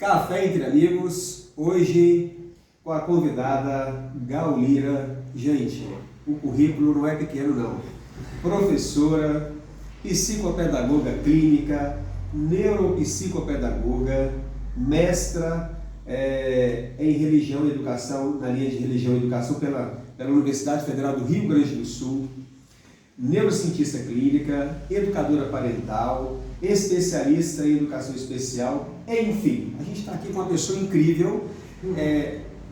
Café entre amigos, hoje com a convidada Gaulira. Gente, o currículo não é pequeno não. Professora, psicopedagoga clínica, neuropsicopedagoga, mestra em religião e educação, na linha de religião e educação pela Universidade Federal do Rio Grande do Sul, neurocientista clínica, educadora parental, especialista em educação especial, enfim, a gente está aqui com uma pessoa incrível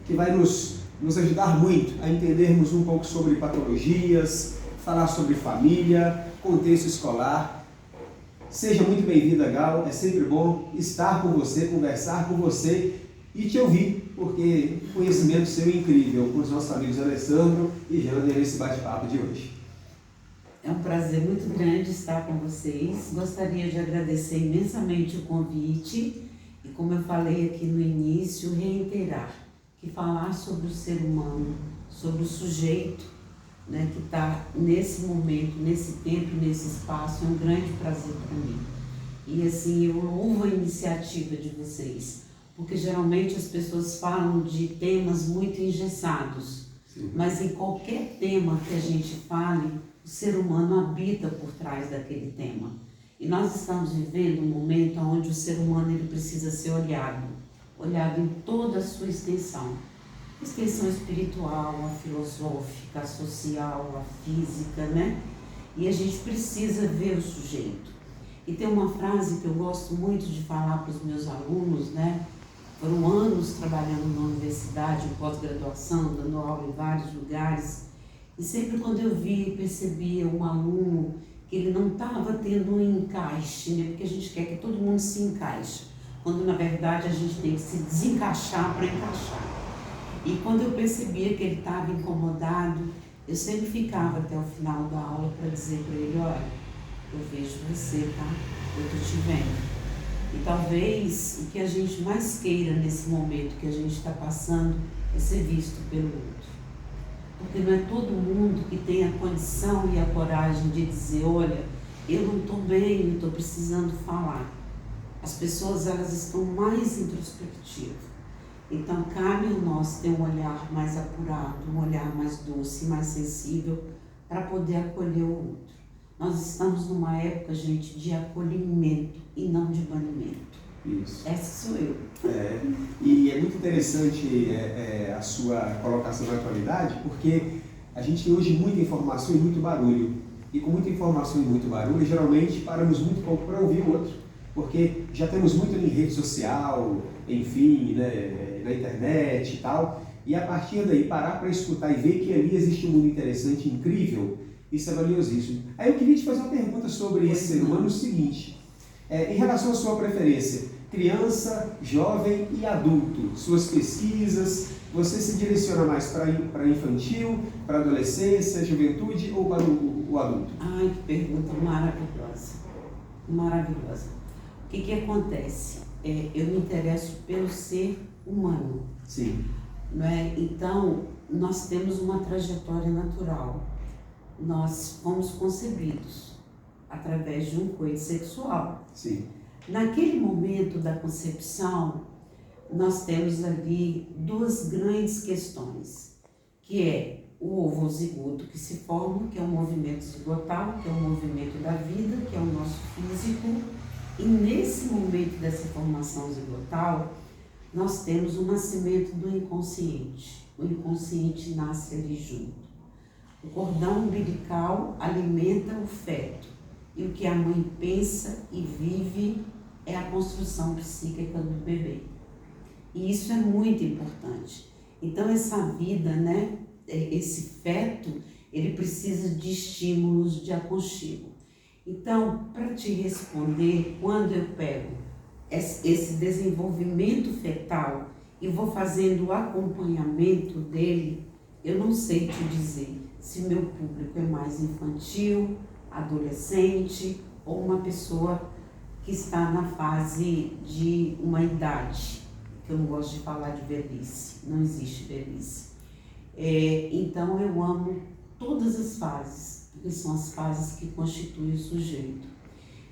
que vai nos ajudar muito a entendermos um pouco sobre patologias, falar sobre família, contexto escolar. Seja muito bem-vinda, Gal, é sempre bom estar com você, conversar com você e te ouvir, porque o conhecimento seu é incrível com os nossos amigos Alessandro e Jander nesse bate-papo de hoje. É um prazer muito grande estar com vocês. Gostaria de agradecer imensamente o convite e, como eu falei aqui no início, reiterar que falar sobre o ser humano, sobre o sujeito, né, que está nesse momento, nesse tempo, nesse espaço, é um grande prazer para mim. E assim, eu louvo a iniciativa de vocês, porque geralmente as pessoas falam de temas muito engessados, sim, mas em qualquer tema que a gente fale, o ser humano habita por trás daquele tema. E nós estamos vivendo um momento onde o ser humano ele precisa ser olhado em toda a sua extensão. Extensão espiritual, a filosófica, a social, a física, né? E a gente precisa ver o sujeito. E tem uma frase que eu gosto muito de falar para os meus alunos, né? Foram anos trabalhando na universidade, em pós-graduação, dando aula em vários lugares. E sempre quando eu via e percebia um aluno que ele não estava tendo um encaixe, né? Porque a gente quer que todo mundo se encaixe, quando na verdade a gente tem que se desencaixar para encaixar. E quando eu percebia que ele estava incomodado, eu sempre ficava até o final da aula para dizer para ele, olha, eu vejo você, tá? Eu estou te vendo. E talvez o que a gente mais queira nesse momento que a gente está passando é ser visto pelo outro. Porque não é todo mundo que tem a condição e a coragem de dizer, olha, eu não estou bem, eu estou precisando falar. As pessoas, elas estão mais introspectivas. Então, cabe a nós ter um olhar mais apurado, um olhar mais doce, mais sensível, para poder acolher o outro. Nós estamos numa época, gente, de acolhimento e não de banimento. Isso. Essa sou eu. E é muito interessante a sua colocação na atualidade, porque a gente tem hoje muita informação e muito barulho. E com muita informação e muito barulho, geralmente paramos muito pouco para ouvir o outro. Porque já temos muito em rede social, enfim, né, na internet e tal. E a partir daí, parar para escutar e ver que ali existe um mundo interessante, incrível, isso é valiosíssimo. Aí eu queria te fazer uma pergunta sobre esse ser humano, o seguinte. Em relação à sua preferência, criança, jovem e adulto, suas pesquisas, você se direciona mais para infantil, para adolescência, juventude ou para o adulto? Ai, que pergunta maravilhosa, maravilhosa. O que acontece? Eu me interesso pelo ser humano. Sim. Não é? Então, nós temos uma trajetória natural. Nós fomos concebidos através de um coito sexual. Sim. Naquele momento da concepção, nós temos ali duas grandes questões, que é o ovo zigoto que se forma, que é um movimento zigotal, que é um movimento da vida, que é o nosso físico, e nesse momento dessa formação zigotal, nós temos o nascimento do inconsciente. O inconsciente nasce ali junto. O cordão umbilical alimenta o feto, e o que a mãe pensa e vive é a construção psíquica do bebê. E isso é muito importante. Então essa vida, né, esse feto, ele precisa de estímulos de aconchego. Então, para te responder, quando eu pego esse desenvolvimento fetal e vou fazendo o acompanhamento dele, eu não sei te dizer se meu público é mais infantil, adolescente ou uma pessoa que está na fase de uma idade, que eu não gosto de falar de velhice, não existe velhice. Então eu amo todas as fases, porque são as fases que constituem o sujeito.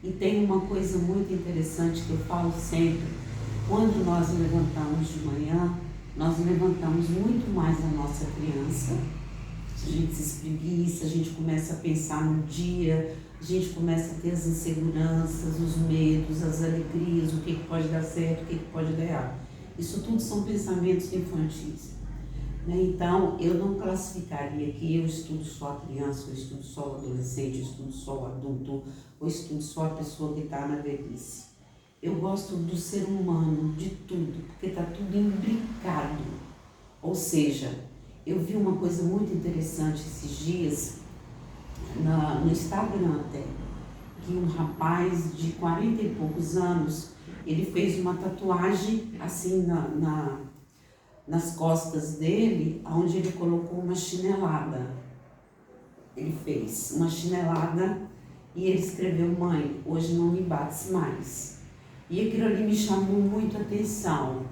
E tem uma coisa muito interessante que eu falo sempre, quando nós levantamos de manhã, nós levantamos muito mais a nossa criança. A gente se espreguiça, a gente começa a pensar no dia, a gente começa a ter as inseguranças, os medos, as alegrias, o que pode dar certo, o que pode dar errado. Isso tudo são pensamentos infantis. Então, eu não classificaria que eu estudo só a criança, eu estudo só o adolescente, eu estudo só o adulto, ou estudo só a pessoa que está na velhice. Eu gosto do ser humano, de tudo, porque está tudo imbricado. Ou seja, eu vi uma coisa muito interessante esses dias, no Instagram até, que um rapaz de 40 e poucos anos, ele fez uma tatuagem assim nas costas dele, onde ele colocou uma chinelada. Ele fez uma chinelada e ele escreveu: mãe, hoje não me bates mais. E aquilo ali me chamou muito a atenção,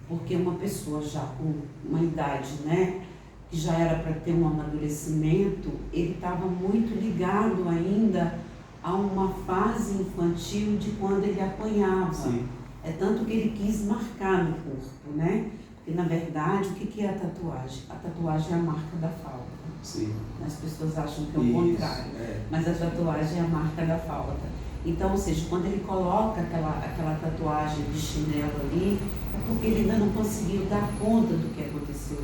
porque uma pessoa já com uma idade, né, que já era para ter um amadurecimento, ele estava muito ligado ainda a uma fase infantil de quando ele apanhava. Sim. É tanto que ele quis marcar no corpo, né? Porque, na verdade, o que é a tatuagem? A tatuagem é a marca da falta. Sim. As pessoas acham que é o contrário, mas a tatuagem é a marca da falta. Então, ou seja, quando ele coloca aquela tatuagem de chinelo ali, é porque ele ainda não conseguiu dar conta do que aconteceu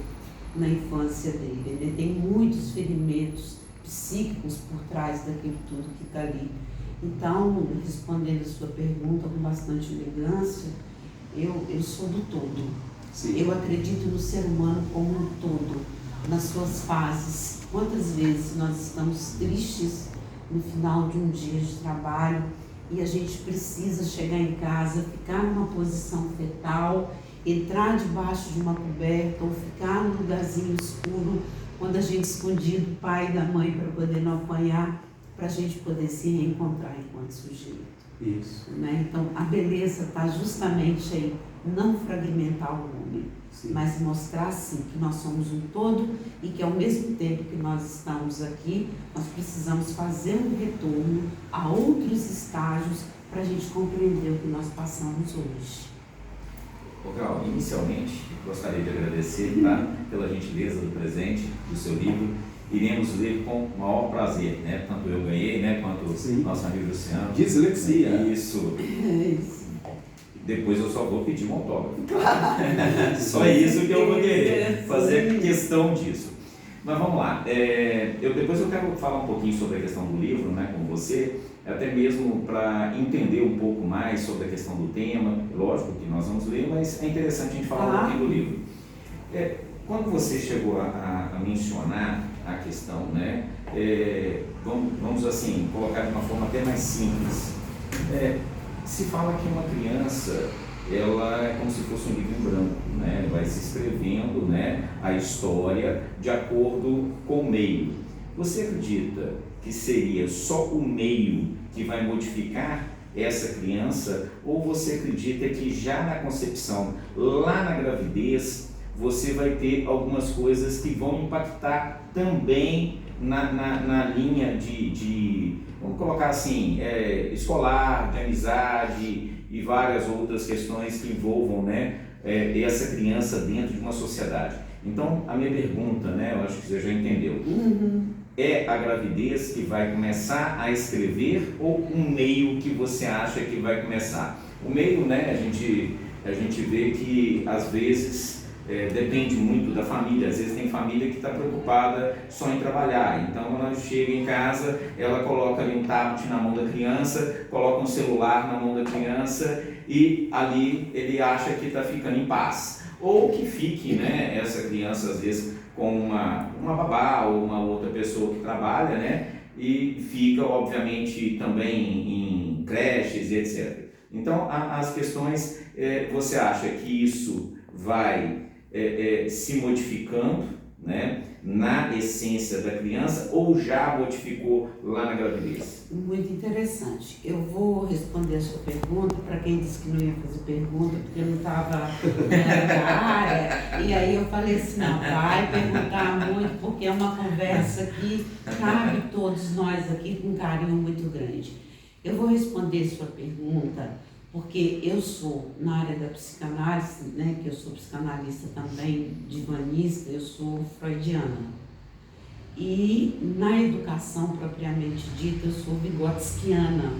na infância dele. Ele tem muitos ferimentos psíquicos por trás daquilo tudo que está ali. Então, respondendo a sua pergunta com bastante elegância, eu sou do todo. Sim. Eu acredito no ser humano como um todo, nas suas fases. Quantas vezes nós estamos tristes no final de um dia de trabalho e a gente precisa chegar em casa, ficar numa posição fetal, entrar debaixo de uma coberta ou ficar num lugarzinho escuro, quando a gente escondido do pai e da mãe para poder não apanhar, para a gente poder se reencontrar enquanto sujeito. Isso. Né? Então, a beleza está justamente aí, não fragmentar o homem, Sim. mas mostrar sim que nós somos um todo e que ao mesmo tempo que nós estamos aqui, nós precisamos fazer um retorno a outros estágios para a gente compreender o que nós passamos hoje. Gal, inicialmente, gostaria de agradecer, tá, pela gentileza do presente, do seu livro. Iremos ler com o maior prazer, né? Tanto eu ganhei, né, quanto o nosso amigo Luciano. Dislexia. Isso. Isso. Depois eu só vou pedir um autógrafo. Só isso que eu vou querer, fazer questão disso. Mas vamos lá. Depois eu quero falar um pouquinho sobre a questão do livro, né, com você, até mesmo para entender um pouco mais sobre a questão do tema. Lógico que nós vamos ler, mas é interessante a gente falar um pouquinho do livro. Quando você chegou a mencionar a questão, né, vamos assim, colocar de uma forma até mais simples. Se fala que uma criança, ela é como se fosse um livro em branco, né? Vai se escrevendo, né, a história de acordo com o meio. Você acredita que seria só o meio que vai modificar essa criança, ou você acredita que já na concepção, lá na gravidez, você vai ter algumas coisas que vão impactar também na linha de vamos colocar assim, escolar, de amizade e várias outras questões que envolvam, né, essa criança dentro de uma sociedade? Então, a minha pergunta, né, eu acho que você já entendeu, é a gravidez que vai começar a escrever ou um meio que você acha que vai começar? O meio, né, a gente vê que às vezes depende muito da família. Às vezes tem família que está preocupada só em trabalhar, então ela chega em casa, ela coloca ali um tablet na mão da criança, coloca um celular na mão da criança e ali ele acha que está ficando em paz. Ou que fique, né, essa criança às vezes com uma babá ou uma outra pessoa que trabalha, né, e fica obviamente também em creches e etc. Então as questões, você acha que isso vai se modificando, né, na essência da criança, ou já modificou lá na gravidez? Muito interessante. Eu vou responder a sua pergunta para quem disse que não ia fazer pergunta, porque eu não estava na área. E aí eu falei assim, não, vai perguntar muito, porque é uma conversa que cabe todos nós aqui com um carinho muito grande. Eu vou responder sua pergunta Porque eu sou, na área da psicanálise, né, que eu sou psicanalista também, divanista, eu sou freudiana. E na educação propriamente dita, eu sou vigotskiana.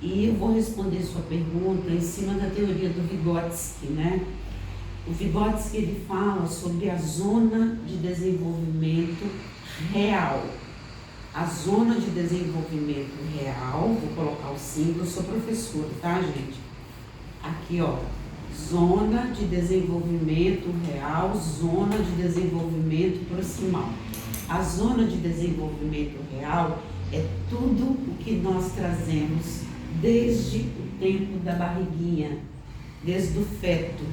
E eu vou responder sua pergunta em cima da teoria do Vygotsky, né? O Vygotsky, ele fala sobre a zona de desenvolvimento real. A zona de desenvolvimento real, vou colocar o símbolo, eu sou professora, tá, gente? Aqui, ó, zona de desenvolvimento real, zona de desenvolvimento proximal. A zona de desenvolvimento real é tudo o que nós trazemos desde o tempo da barriguinha, desde o feto.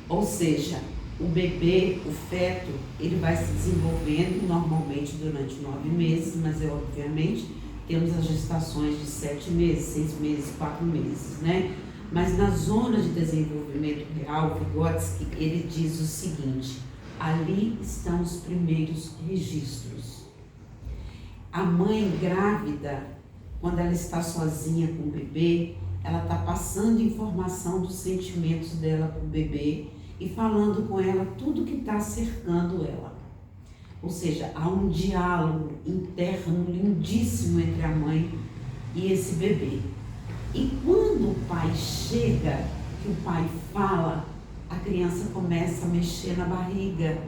Ou seja, o bebê, o feto, ele vai se desenvolvendo normalmente durante 9 meses, mas obviamente temos as gestações de 7 meses, 6 meses, 4 meses, né? Mas na zona de desenvolvimento real, Vygotsky, ele diz o seguinte: ali estão os primeiros registros. A mãe grávida, quando ela está sozinha com o bebê, ela está passando informação dos sentimentos dela para o bebê e falando com ela tudo que está cercando ela. Ou seja, há um diálogo interno lindíssimo entre a mãe e esse bebê. E quando o pai chega, que o pai fala, a criança começa a mexer na barriga.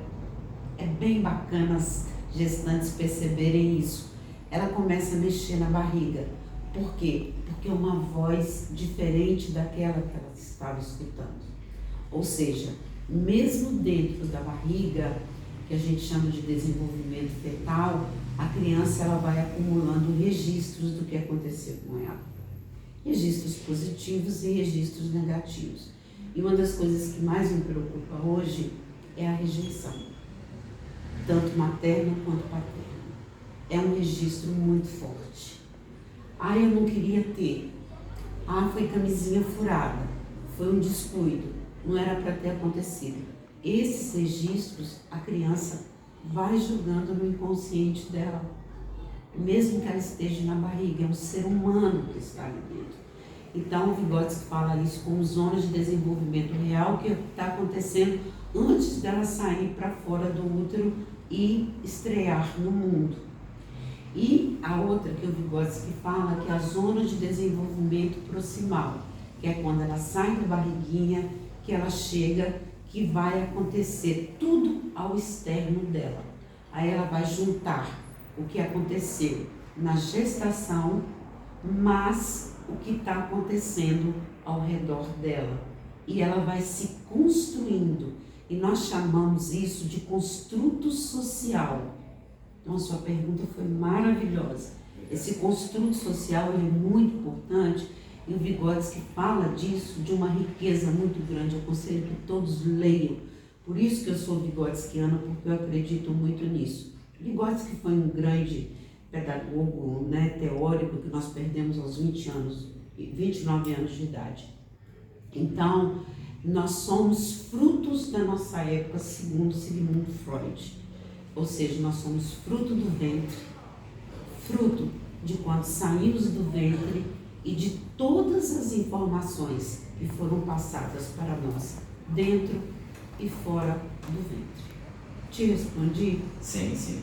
É bem bacana as gestantes perceberem isso. Ela começa a mexer na barriga. Por quê? Porque é uma voz diferente daquela que ela estava escutando. Ou seja, mesmo dentro da barriga, que a gente chama de desenvolvimento fetal, a criança ela vai acumulando registros do que aconteceu com ela. Registros positivos e registros negativos. E uma das coisas que mais me preocupa hoje é a rejeição, tanto materna quanto paterna. É um registro muito forte. Ah, eu não queria ter. Ah, foi camisinha furada. Foi um descuido. Não era para ter acontecido. Esses registros, a criança vai jogando no inconsciente dela. Mesmo que ela esteja na barriga, é um ser humano que está ali dentro. Então, o Vygotsky fala isso como zonas de desenvolvimento real, que está acontecendo antes dela sair para fora do útero e estrear no mundo. E a outra que o Vygotsky fala, que é a zona de desenvolvimento proximal, que é quando ela sai da barriguinha, que ela chega, que vai acontecer tudo ao externo dela. Aí ela vai juntar o que aconteceu na gestação, mas o que está acontecendo ao redor dela. E ela vai se construindo. E nós chamamos isso de construto social. Então, a sua pergunta foi maravilhosa. Esse construto social ele é muito importante e o Vygotsky fala disso de uma riqueza muito grande. Eu aconselho que todos leiam. Por isso que eu sou vigotskiana, porque eu acredito muito nisso. Vygotsky foi um grande pedagogo, né, teórico, que nós perdemos aos 29 anos de idade. Então, nós somos frutos da nossa época, segundo Sigmund Freud. Ou seja, nós somos fruto do ventre, fruto de quando saímos do ventre e de todas as informações que foram passadas para nós, dentro e fora do ventre. Te respondi? Sim, sim.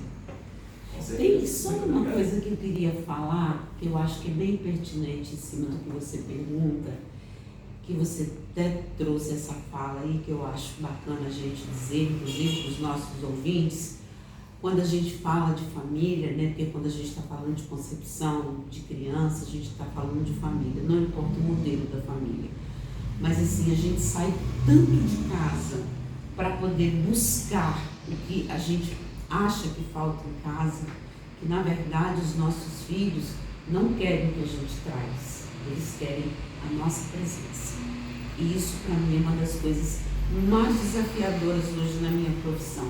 Tem só uma coisa que eu queria falar, que eu acho que é bem pertinente em cima do que você pergunta, que você até trouxe essa fala aí, que eu acho bacana a gente dizer, inclusive para os nossos ouvintes, quando a gente fala de família, né, porque quando a gente está falando de concepção de criança, a gente está falando de família, não importa o modelo da família. Mas assim, a gente sai tanto de casa para poder buscar o que a gente acha que falta em casa, que na verdade os nossos filhos não querem o que a gente traz, eles querem a nossa presença. E isso para mim é uma das coisas mais desafiadoras hoje na minha profissão.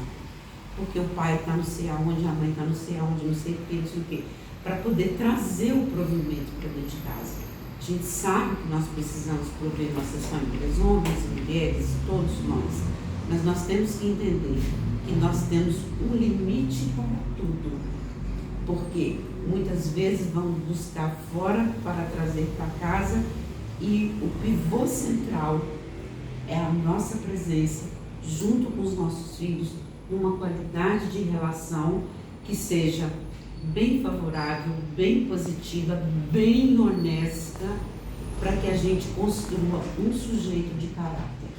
Porque o pai está não sei aonde, a mãe está não sei aonde, não sei o que, não sei o que, para poder trazer o provimento para dentro de casa. A gente sabe que nós precisamos prover nossas famílias, homens, mulheres, todos nós, mas nós temos que entender que nós temos um limite para tudo, porque muitas vezes vamos buscar fora para trazer para casa E o pivô central é a nossa presença junto com os nossos filhos, numa qualidade de relação que seja bem favorável, bem positiva, bem honesta, para que a gente construa um sujeito de caráter.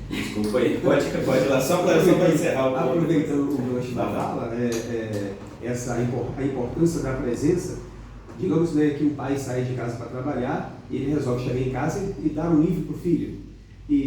Desculpa aí, pode ir lá, só para encerrar o ponto. Aproveitando o gancho da fala, a importância da presença, digamos, né, que o pai sai de casa para trabalhar, e ele resolve chegar em casa e dar um livro para o filho.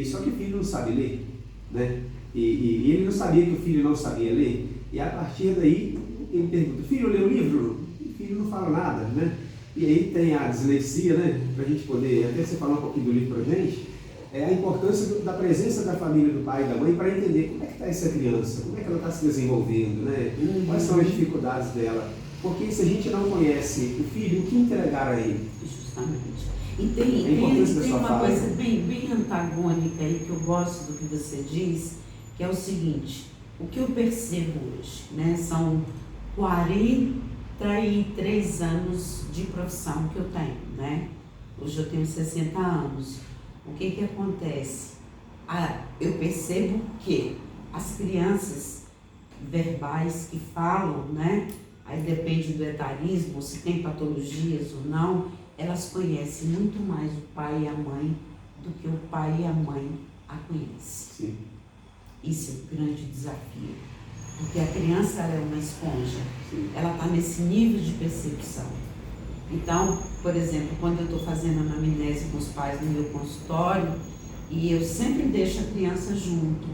Só que o filho não sabe ler, né? E ele não sabia que o filho não sabia ler. E a partir daí, ele pergunta: filho, lê o livro? E o filho não fala nada, né? E aí tem a dislexia, né? Para a gente poder, até você falar um pouquinho do livro para a gente, a importância da presença da família, do pai e da mãe, para entender como é que está essa criança, como é que ela está se desenvolvendo, né? Quais são as dificuldades dela. Porque se a gente não conhece o filho, o que entregar a ele? Justamente. E tem uma coisa bem antagônica aí que eu gosto do que você diz, que é o seguinte: o que eu percebo hoje, né, são 43 anos de profissão que eu tenho, né? Hoje eu tenho 60 anos. O que acontece? Eu percebo que as crianças verbais que falam, né, aí depende do etarismo, se tem patologias ou não, elas conhecem muito mais o pai e a mãe do que o pai e a mãe a conhecem. Sim. Isso é um grande desafio, porque a criança, ela é uma esponja. Sim. Ela está nesse nível de percepção. Então, por exemplo, quando eu estou fazendo anamnese com os pais no meu consultório, e eu sempre deixo a criança junto,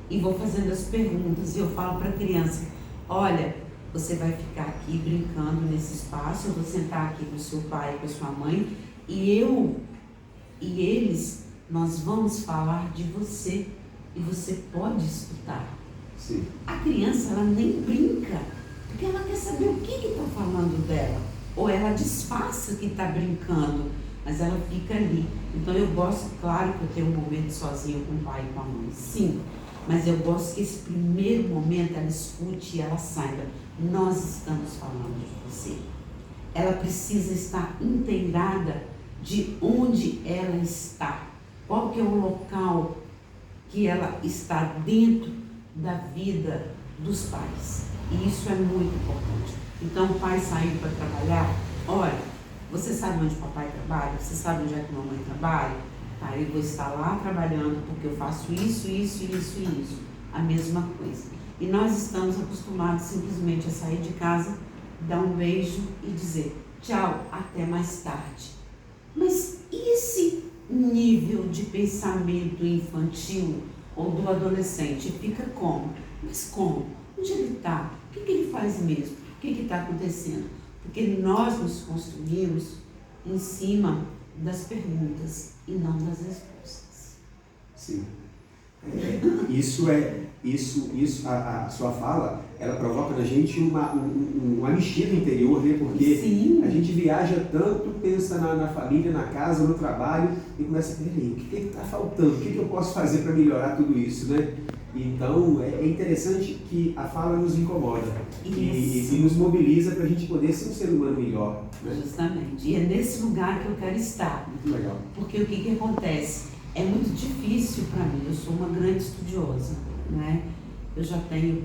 e vou fazendo as perguntas, e eu falo para a criança: olha, você vai ficar aqui brincando nesse espaço, eu vou sentar aqui com o seu pai e com a sua mãe, e eles, nós vamos falar de você, e você pode escutar. Sim. A criança, ela nem brinca, porque ela quer saber o que está falando dela. Ou ela disfarça que está brincando, mas ela fica ali. Então eu gosto, claro que eu tenho um momento sozinho com o pai e com a mãe, sim. Mas eu gosto que esse primeiro momento ela escute e ela saiba: nós estamos falando de você. Ela precisa estar inteirada de onde ela está. Qual que é o local que ela está dentro da vida dos pais. E isso é muito importante. Então, o pai saindo para trabalhar: olha, você sabe onde o papai trabalha? Você sabe onde é que a mamãe trabalha? Tá, eu vou estar lá trabalhando porque eu faço isso. A mesma coisa. E nós estamos acostumados simplesmente a sair de casa, dar um beijo e dizer tchau, até mais tarde. Mas e esse nível de pensamento infantil ou do adolescente fica como? Mas como? Onde ele está? O que ele faz mesmo? O que está acontecendo? Porque nós nos construímos em cima das perguntas e não das respostas. Sim. A sua fala, ela provoca na gente uma anistia no interior, né? Porque sim, a gente viaja tanto, pensa na família, na casa, no trabalho, e começa a peraí, o que está faltando? O que eu posso fazer para melhorar tudo isso, né? Então, é interessante que a fala nos incomoda e nos mobiliza para a gente poder ser um ser humano melhor. Né? Justamente. E é nesse lugar que eu quero estar. Muito legal. Porque o que acontece? É muito difícil para mim. Eu sou uma grande estudiosa, né? Eu já tenho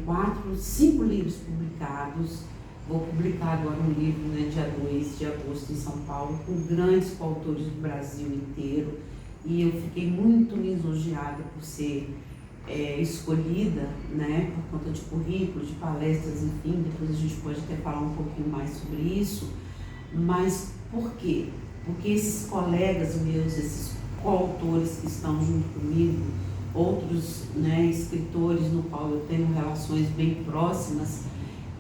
5 livros publicados. Vou publicar agora um livro, né, dia 2 de agosto em São Paulo, com grandes coautores do Brasil inteiro. E eu fiquei muito lisonjeada por ser escolhida, né, por conta de currículo, de palestras, enfim. Depois a gente pode até falar um pouquinho mais sobre isso. Mas por quê? Porque esses colegas meus, esses coautores que estão junto comigo, outros, né, escritores no qual eu tenho relações bem próximas,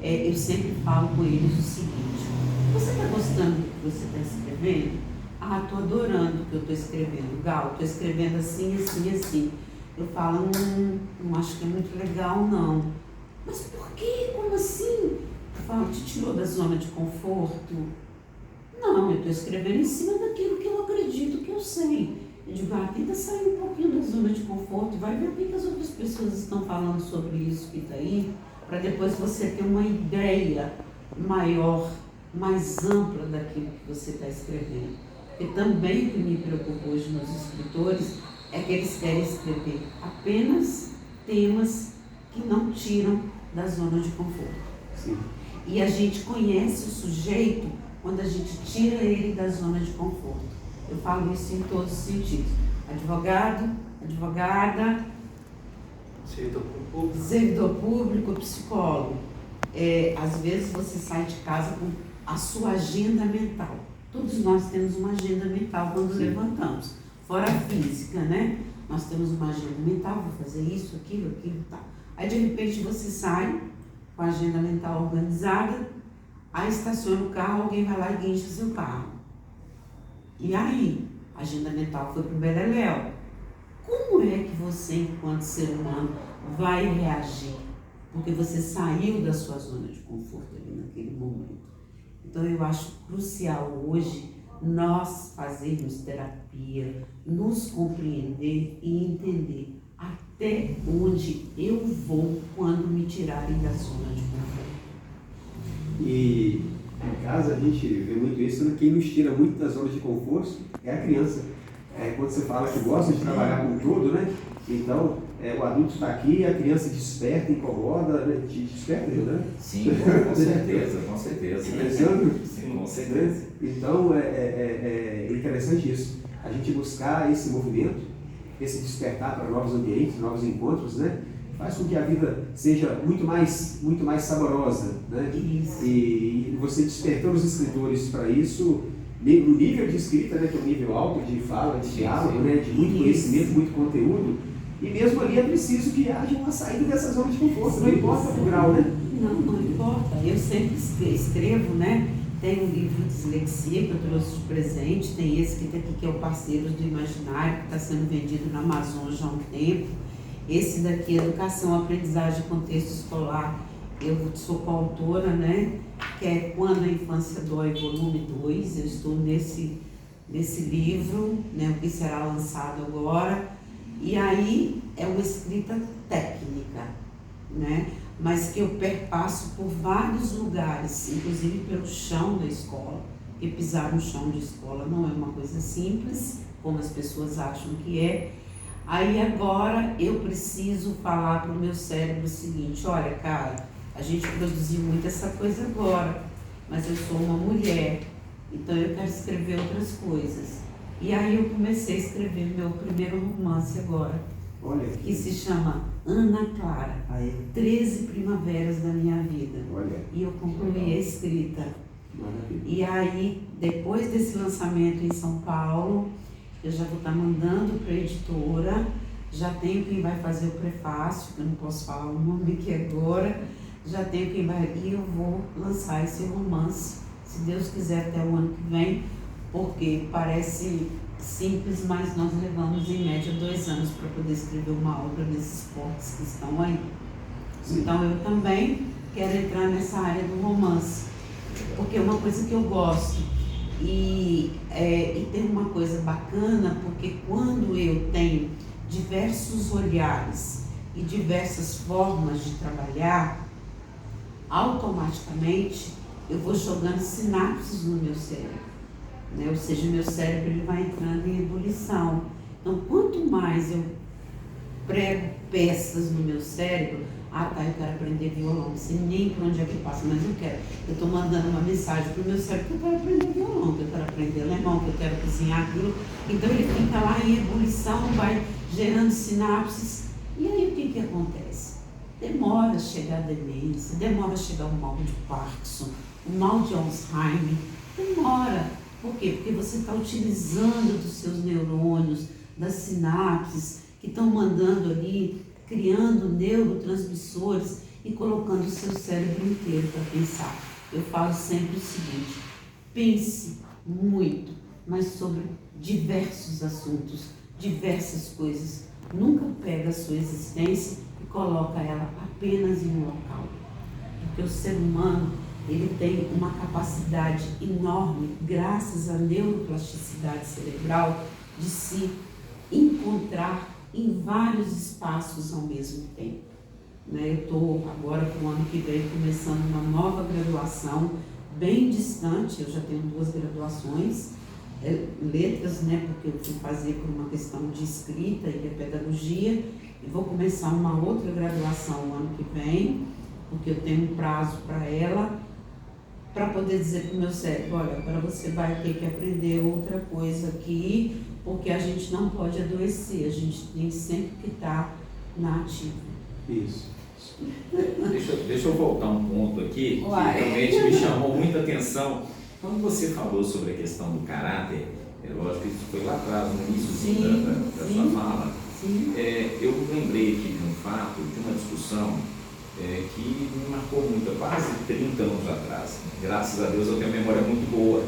eu sempre falo com eles o seguinte: você está gostando do que você está escrevendo? Ah, estou adorando o que eu estou escrevendo. Gal, estou escrevendo assim, assim, assim. Eu falo, não acho que é muito legal, não. Mas por quê? Como assim? Eu falo, te tirou da zona de conforto? Não, eu estou escrevendo em cima daquilo que eu acredito que eu sei. Eu digo, tenta sair um pouquinho da zona de conforto, vai ver o que as outras pessoas estão falando sobre isso que está aí, para depois você ter uma ideia maior, mais ampla daquilo que você está escrevendo. Porque também o que me preocupa hoje nos escritores é que eles querem escrever apenas temas que não tiram da zona de conforto. Sim. E a gente conhece o sujeito quando a gente tira ele da zona de conforto. Eu falo isso em todos os sentidos. Advogado, advogada, servidor público, psicólogo. Às vezes você sai de casa com a sua agenda mental. Todos nós temos uma agenda mental quando levantamos. Fora a física, né? Nós temos uma agenda mental, vou fazer isso, aquilo, tal. Aí de repente você sai com a agenda mental organizada, aí estaciona o carro, alguém vai lá e guincha seu carro. E aí? A agenda mental foi pro beleléu. Como é que você, enquanto ser humano, vai reagir? Porque você saiu da sua zona de conforto ali naquele momento. Então eu acho crucial hoje nós fazermos terapia, nos compreender e entender até onde eu vou quando me tirarem da zona de conforto. E em casa a gente vê muito isso, né? Quem nos tira muito da zona de conforto é a criança. Quando você fala que gosta de trabalhar com tudo, né? Então, o adulto está aqui, a criança desperta, incomoda, né? Te desperta, né? Sim, com certeza, com certeza. Sim, com certeza. Então, é interessante isso. A gente buscar esse movimento, esse despertar para novos ambientes, novos encontros, né? Faz com que a vida seja muito mais saborosa, né? Isso. E você despertando os escritores para isso, no nível de escrita, né, que é um nível alto de fala, de diálogo, né, de muito conhecimento, muito conteúdo, e mesmo ali é preciso que haja uma saída dessa zona de conforto, não importa o grau, né? Não importa. Eu sempre escrevo, né? Tem um livro de dislexia que eu trouxe de presente, tem esse que está aqui, que é o Parceiros do Imaginário, que está sendo vendido na Amazon já há um tempo. Esse daqui, Educação, Aprendizagem e Contexto Escolar, eu sou coautora, né? Que é Quando a Infância Dói, volume 2. Eu estou nesse livro, né? O que será lançado agora. E aí é uma escrita técnica, né? Mas que eu perpasso por vários lugares, inclusive pelo chão da escola, porque pisar no chão de escola não é uma coisa simples, como as pessoas acham que é. Aí agora eu preciso falar para o meu cérebro o seguinte: olha, cara, a gente produziu muito essa coisa agora, mas eu sou uma mulher, então eu quero escrever outras coisas. E aí eu comecei a escrever meu primeiro romance agora, Olha, que se chama Ana Clara, 13 Primaveras da Minha Vida. Olha. E eu concluí a escrita. Maravilha. E aí, depois desse lançamento em São Paulo, eu já vou estar mandando para a editora, já tenho quem vai fazer o prefácio, que eu não posso falar o nome aqui agora, já tenho quem vai, e eu vou lançar esse romance, se Deus quiser, até o ano que vem, porque parece simples, mas nós levamos em média 2 anos para poder escrever uma obra desses portes que estão aí. Sim. Então eu também quero entrar nessa área do romance, porque é uma coisa que eu gosto. E tem uma coisa bacana, porque quando eu tenho diversos olhares e diversas formas de trabalhar, automaticamente eu vou jogando sinapses no meu cérebro, né? Ou seja, o meu cérebro ele vai entrando em ebulição. Então, quanto mais eu prego peças no meu cérebro, eu quero aprender violão, não sei nem por onde é que passa, mas eu quero. Eu estou mandando uma mensagem para o meu cérebro que eu quero aprender violão, que eu quero aprender alemão, que eu quero cozinhar aquilo. Então ele fica lá em ebulição, vai gerando sinapses. E aí o que acontece? Demora a chegar a demência, demora a chegar o mal de Parkinson, o mal de Alzheimer, demora. Por quê? Porque você está utilizando dos seus neurônios, das sinapses que estão mandando ali, criando neurotransmissores e colocando o seu cérebro inteiro para pensar. Eu falo sempre o seguinte: pense muito, mas sobre diversos assuntos, diversas coisas. Nunca pega a sua existência e coloca ela apenas em um local. Porque o ser humano, ele tem uma capacidade enorme, graças à neuroplasticidade cerebral, de se encontrar em vários espaços ao mesmo tempo. Eu estou agora, para o ano que vem, começando uma nova graduação, bem distante. Eu já tenho 2 graduações, letras, né, porque eu fui fazer por uma questão de escrita e de pedagogia, e vou começar uma outra graduação o ano que vem, porque eu tenho um prazo para ela, para poder dizer para o meu cérebro, olha, agora você vai ter que aprender outra coisa aqui, porque a gente não pode adoecer, a gente tem sempre que estar na ativa. Isso. Deixa eu voltar um ponto aqui, que realmente me chamou muita atenção. Quando você falou sobre a questão do caráter, é lógico que isso foi lá atrás, no início da sua fala, eu lembrei aqui de um fato, de uma discussão que me marcou muito, há quase 30 anos atrás. Graças a Deus eu tenho uma memória muito boa.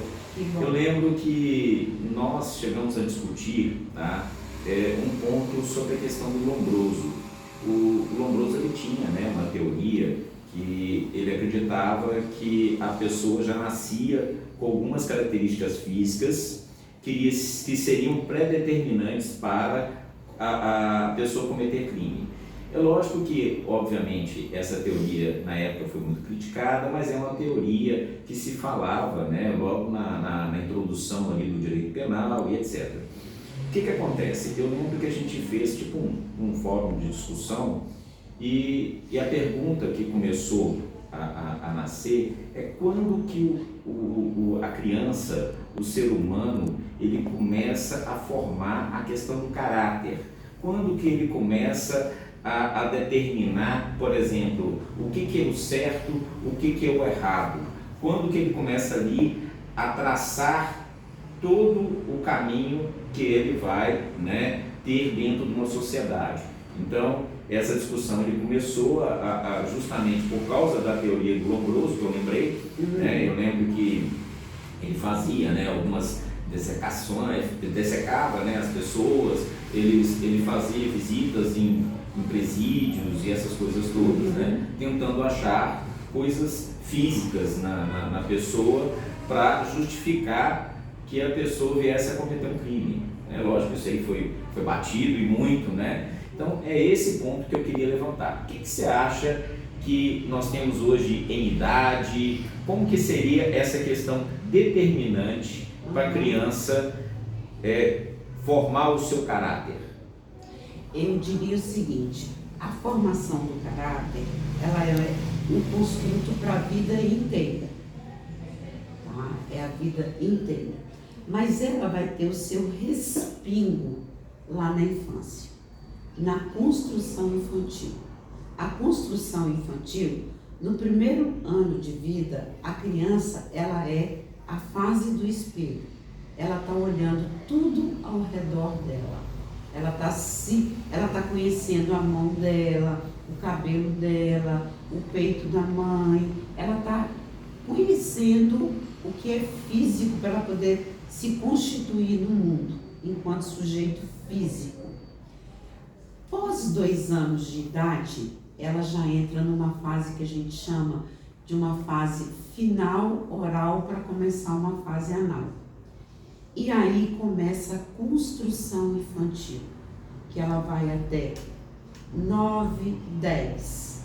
Eu lembro que nós chegamos a discutir, tá, um ponto sobre a questão do Lombroso. O Lombroso ele tinha, né, uma teoria que ele acreditava que a pessoa já nascia com algumas características físicas que seriam pré-determinantes para a pessoa cometer crime. É lógico que, obviamente, essa teoria na época foi muito criticada, mas é uma teoria que se falava, né, logo na introdução ali do direito penal e etc. O que acontece? Eu lembro que a gente fez tipo um fórum de discussão e a pergunta que começou a nascer é quando que a criança, o ser humano, ele começa a formar a questão do caráter. Quando que ele começa a determinar, por exemplo, o que é o certo, o que é o errado. Quando que ele começa ali a traçar todo o caminho que ele vai, né, ter dentro de uma sociedade. Então, essa discussão ele começou justamente por causa da teoria do Lombroso, que eu lembrei. Né, eu lembro que ele fazia, né, algumas dessecações, dessecava, né, as pessoas, ele fazia visitas em presídios e essas coisas todas, né? Tentando achar coisas físicas na pessoa para justificar que a pessoa viesse a cometer um crime. É lógico que isso aí foi batido e muito, né? Então é esse ponto que eu queria levantar. O que você acha que nós temos hoje em idade? Como que seria essa questão determinante para a criança formar o seu caráter? Eu diria o seguinte, a formação do caráter, ela é um construto para a vida inteira, tá? É a vida inteira, mas ela vai ter o seu respingo lá na infância, na construção infantil. A construção infantil, no primeiro ano de vida, a criança, ela é a fase do espelho, ela está olhando tudo ao redor dela. Ela está conhecendo a mão dela, o cabelo dela, o peito da mãe. Ela está conhecendo o que é físico para ela poder se constituir no mundo, enquanto sujeito físico. Após 2 anos de idade, ela já entra numa fase que a gente chama de uma fase final oral para começar uma fase anal. E aí começa a construção infantil, que ela vai até 9, 10.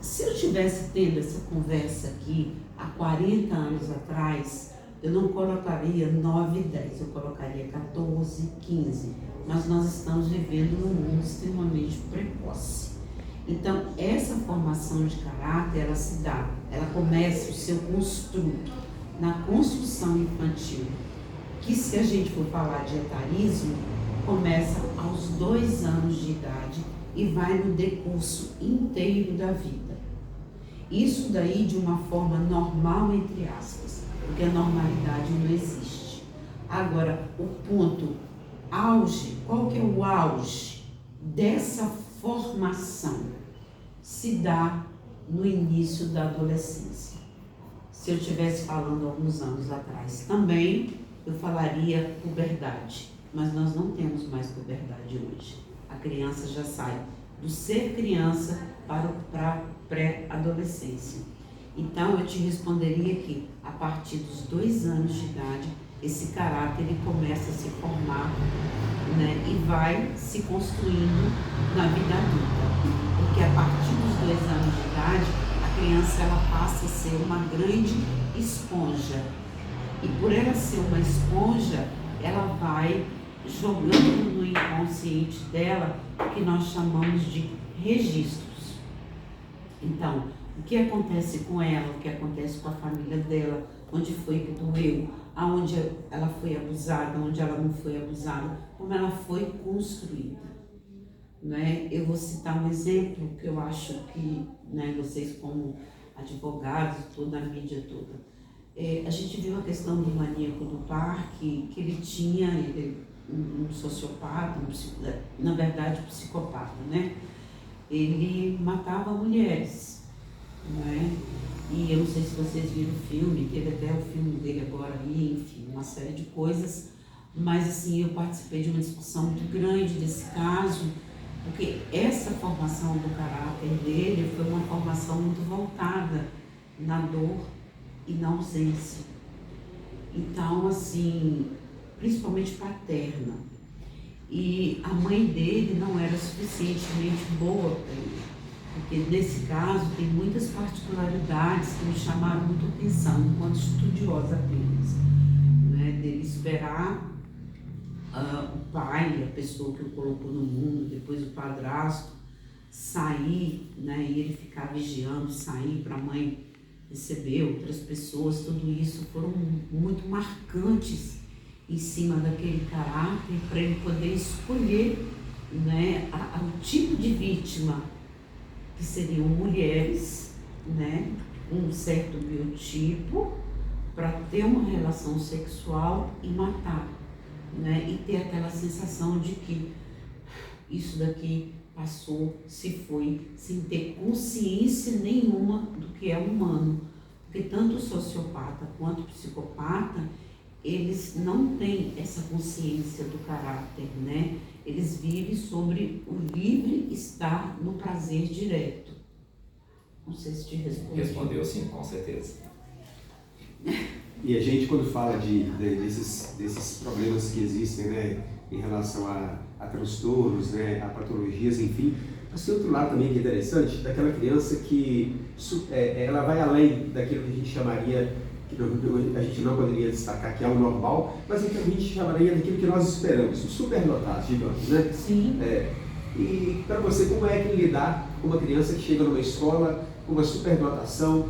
Se eu estivesse tendo essa conversa aqui há 40 anos atrás, eu não colocaria 9 e 10, eu colocaria 14, 15. Mas nós estamos vivendo num mundo extremamente precoce. Então, essa formação de caráter, ela começa o seu construto na construção infantil, que se a gente for falar de etarismo, começa aos 2 anos de idade e vai no decurso inteiro da vida. Isso daí de uma forma normal, entre aspas, porque a normalidade não existe. Agora, o ponto auge, qual que é o auge dessa formação? Se dá no início da adolescência. Se eu estivesse falando alguns anos atrás também, eu falaria puberdade, mas nós não temos mais puberdade hoje. A criança já sai do ser criança para a pré-adolescência. Então, eu te responderia que, a partir dos 2 anos de idade, esse caráter ele começa a se formar, né, e vai se construindo na vida adulta. Porque a partir dos 2 anos de idade, a criança ela passa a ser uma grande esponja. E por ela ser uma esponja, ela vai jogando no inconsciente dela o que nós chamamos de registros. Então, o que acontece com ela, o que acontece com a família dela, onde foi que doeu, aonde ela foi abusada, onde ela não foi abusada, como ela foi construída. Né? Eu vou citar um exemplo que eu acho que, né, vocês como advogados, toda a mídia toda, a gente viu a questão do maníaco do parque, que ele tinha um sociopata, na verdade psicopata, né? Ele matava mulheres, né? E eu não sei se vocês viram o filme, teve até o filme dele agora aí, enfim, uma série de coisas, mas assim, eu participei de uma discussão muito grande desse caso, porque essa formação do caráter dele foi uma formação muito voltada na dor e na ausência. Então, assim, principalmente paterna. E a mãe dele não era suficientemente boa para ele, porque nesse caso tem muitas particularidades que me chamaram muito atenção, enquanto estudiosa apenas, né? Dele esperar o pai, a pessoa que o colocou no mundo, depois o padrasto, sair, né? E ele ficar vigiando, sair para a mãe receber outras pessoas, tudo isso foram muito marcantes em cima daquele caráter para ele poder escolher, né, o tipo de vítima, que seriam mulheres, né, um certo biotipo, para ter uma relação sexual e matar, né, e ter aquela sensação de que isso daqui passou, se foi, sem ter consciência nenhuma do que é humano. Porque tanto o sociopata quanto o psicopata, eles não têm essa consciência do caráter, né? Eles vivem sobre o livre estar no prazer direto. Não sei se te respondi. Respondeu sim, com certeza. E a gente, quando fala desses problemas que existem, né, em relação a transtornos, né, a patologias, enfim, mas tem outro lado também que é interessante, daquela criança que ela vai além daquilo que a gente chamaria, que a gente não poderia destacar que é o normal, mas então a gente chamaria daquilo que nós esperamos, os superdotados, digamos, né? Sim. E para você, como é que lidar com uma criança que chega numa escola com uma superdotação?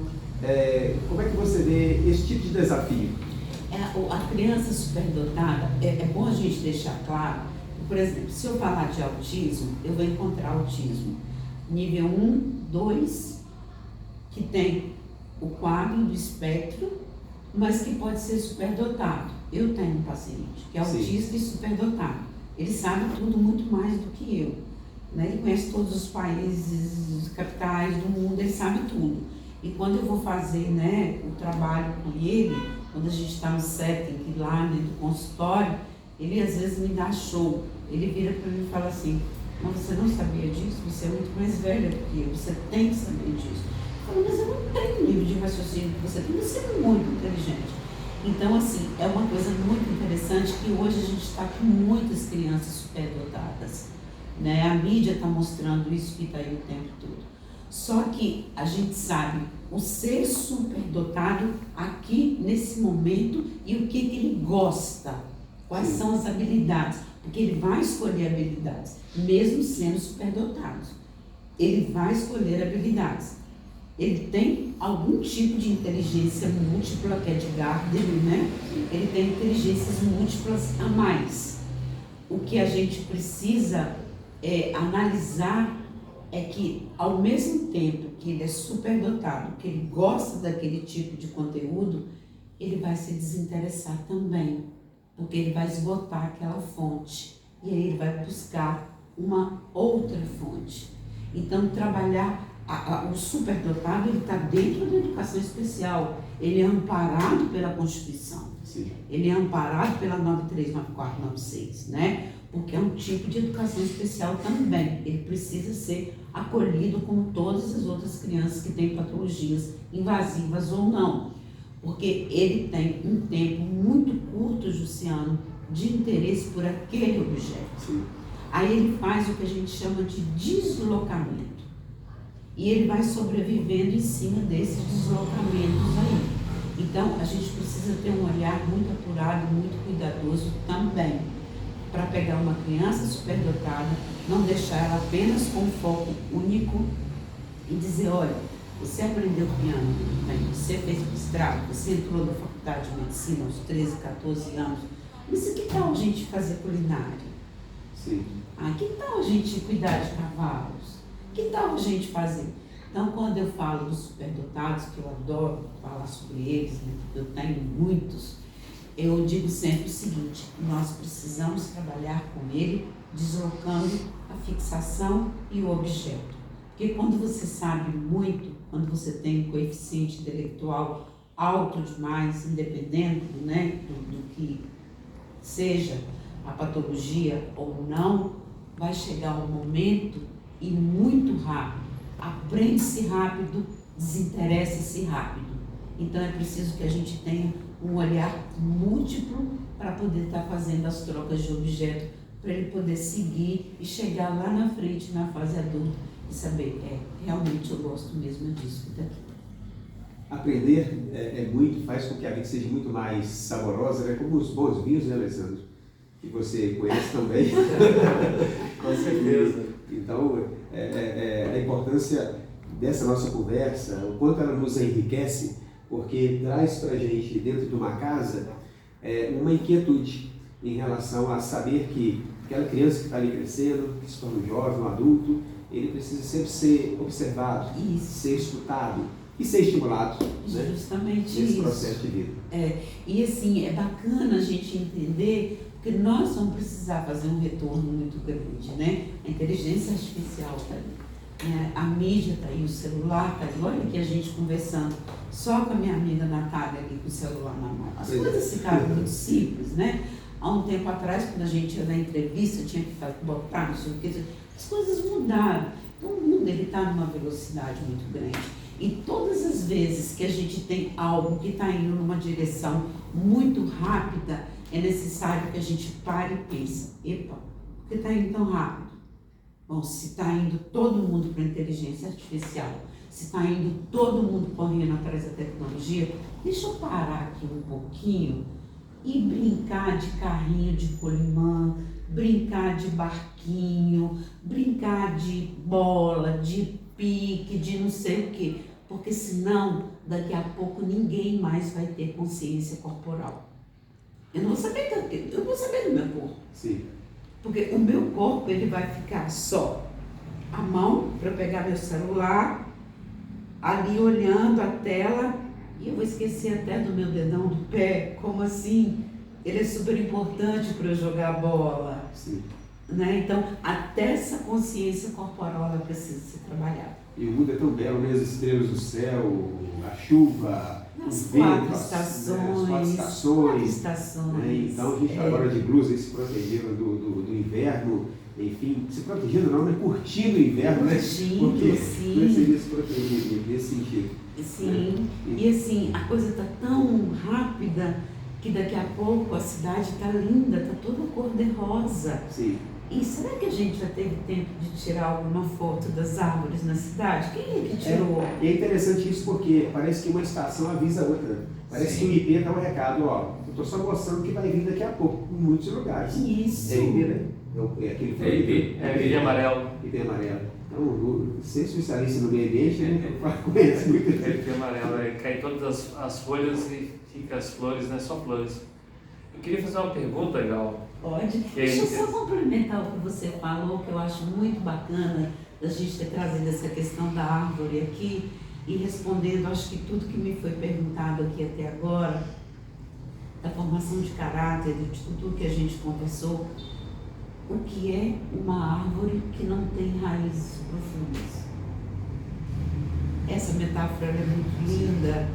Como é que você vê esse tipo de desafio? A criança superdotada, é bom a gente deixar claro, por exemplo, se eu falar de autismo, eu vou encontrar autismo nível 1, 2, que tem o quadro do espectro, mas que pode ser superdotado. Eu tenho um paciente que é autista e superdotado. Ele sabe tudo muito mais do que eu, né? Ele conhece todos os países, capitais do mundo, ele sabe tudo. E quando eu vou fazer, né, o trabalho com ele, quando a gente está no setting, lá dentro do consultório, ele às vezes me dá show. Ele vira para mim e fala assim: mas você não sabia disso? Você é muito mais velha do que eu, você tem que saber disso. Eu falo, mas eu não tenho nível de raciocínio que você tem, você é muito inteligente. Então, assim, é uma coisa muito interessante que hoje a gente está com muitas crianças superdotadas, né? A mídia está mostrando isso que está aí o tempo todo. Só que a gente sabe o ser superdotado aqui, nesse momento, e o que ele gosta, quais são as habilidades, porque ele vai escolher habilidades, mesmo sendo superdotado. Ele vai escolher habilidades. Ele tem algum tipo de inteligência múltipla, que é de Gardner, né? Ele tem inteligências múltiplas a mais. O que a gente precisa analisar é que, ao mesmo tempo que ele é superdotado, que ele gosta daquele tipo de conteúdo, ele vai se desinteressar também, porque ele vai esgotar aquela fonte e aí ele vai buscar uma outra fonte. Então, trabalhar o superdotado, ele está dentro da educação especial, ele é amparado pela Constituição, Sim. Ele é amparado pela 939496, né? Porque é um tipo de educação especial também. Ele precisa ser acolhido como todas as outras crianças que têm patologias invasivas ou não. Porque ele tem um tempo muito curto, Jussiano, de interesse por aquele objeto. Sim. Aí ele faz o que a gente chama de deslocamento. E ele vai sobrevivendo em cima desses deslocamentos aí. Então, a gente precisa ter um olhar muito apurado, muito cuidadoso também, para pegar uma criança superdotada, não deixar ela apenas com um foco único e dizer, olha, você aprendeu piano, bem, você fez mestrado, você entrou na faculdade de medicina aos 13, 14 anos, mas que tal a gente fazer culinária? Sim. Que tal a gente cuidar de cavalos? Que tal a gente fazer? Então, quando eu falo dos superdotados, que eu adoro falar sobre eles, né, porque eu tenho muitos, eu digo sempre o seguinte, nós precisamos trabalhar com ele deslocando a fixação e o objeto. Porque quando você sabe muito, quando você tem um coeficiente intelectual alto demais, independente, né, do que seja a patologia ou não, vai chegar um momento e muito rápido, aprende-se rápido, desinteressa-se rápido. Então é preciso que a gente tenha um olhar múltiplo para poder estar fazendo as trocas de objeto, para ele poder seguir e chegar lá na frente, na fase adulta, e saber, realmente eu gosto mesmo disso daqui. Aprender é muito, faz com que a vida seja muito mais saborosa, né? Como os bons vinhos, né, Alessandro? Que você conhece também. Com certeza. Então, a importância dessa nossa conversa, o quanto ela nos enriquece, porque traz para a gente, dentro de uma casa, uma inquietude em relação a saber que aquela criança que está ali crescendo, que se torna um jovem, um adulto, ele precisa sempre ser observado, ser escutado e ser estimulado, justamente nesse isso. processo de vida. E assim, é bacana a gente entender que nós vamos precisar fazer um retorno muito grande, né? A inteligência artificial está aí, a mídia está aí, o celular está aí. Olha aqui a gente conversando só com a minha amiga Natália ali com o celular na mão. As coisas ficaram muito simples, né? Há um tempo atrás, quando a gente ia na entrevista, tinha que botar, não sei o que, as coisas mudaram. Então o mundo está numa velocidade muito grande. E todas as vezes que a gente tem algo que está indo numa direção muito rápida, é necessário que a gente pare e pense, epa, por que está indo tão rápido? Bom, se está indo todo mundo para a inteligência artificial, se está indo todo mundo correndo atrás da tecnologia, deixa eu parar aqui um pouquinho e brincar de carrinho de polimã, brincar de barquinho, brincar de bola, de pique, de não sei o quê, porque senão daqui a pouco ninguém mais vai ter consciência corporal. Eu não vou saber do meu corpo. Sim. Porque o meu corpo ele vai ficar só a mão para pegar meu celular, ali olhando a tela, e eu vou esquecer até do meu dedão do pé. Como assim? Ele é super importante para eu jogar a bola. Sim. Né? Então, até essa consciência corporal ela precisa ser trabalhada. E o mundo é tão belo, né? As estrelas do céu, a chuva, As o vento, quatro as estações. quatro estações. Né? Então a gente agora de blusa se protegendo do inverno, enfim, se protegendo não, mas curtindo o inverno, né? Porque sim. Seria se proteger nesse sentido. Sim, Né? e assim, a coisa está tão rápida que daqui a pouco a cidade está linda, está toda cor-de-rosa. Sim. E será que a gente já teve tempo de tirar alguma foto das árvores na cidade? Quem é que tirou? É interessante isso porque parece que uma estação avisa a outra. Parece que o IP dá um recado, ó, eu estou só mostrando o que vai vir daqui a pouco, em muitos lugares. Isso. É IP, né? É aquele IP. IP amarelo. IP amarelo. Então, ser especialista no meio ambiente, né? Conhece muito. IP amarelo, cai todas as folhas e fica as flores, né? Só flores. Eu queria fazer uma pergunta, Gal. Pode. Deixa eu só complementar o que você falou, que eu acho muito bacana da gente ter trazido essa questão da árvore aqui e respondendo, acho que tudo que me foi perguntado aqui até agora, da formação de caráter, de tudo que a gente conversou, o que é uma árvore que não tem raízes profundas. Essa metáfora é muito linda,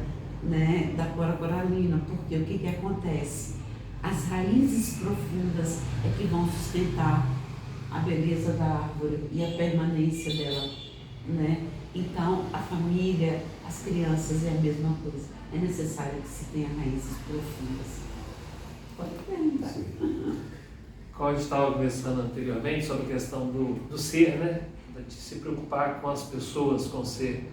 né, da cora coralina, porque o que acontece? As raízes profundas é que vão sustentar a beleza da árvore e a permanência dela, né? Então, a família, as crianças é a mesma coisa. É necessário que se tenha raízes profundas. Pode perguntar. Como a gente estava conversando anteriormente sobre a questão do ser, né? De se preocupar com as pessoas, com o ser.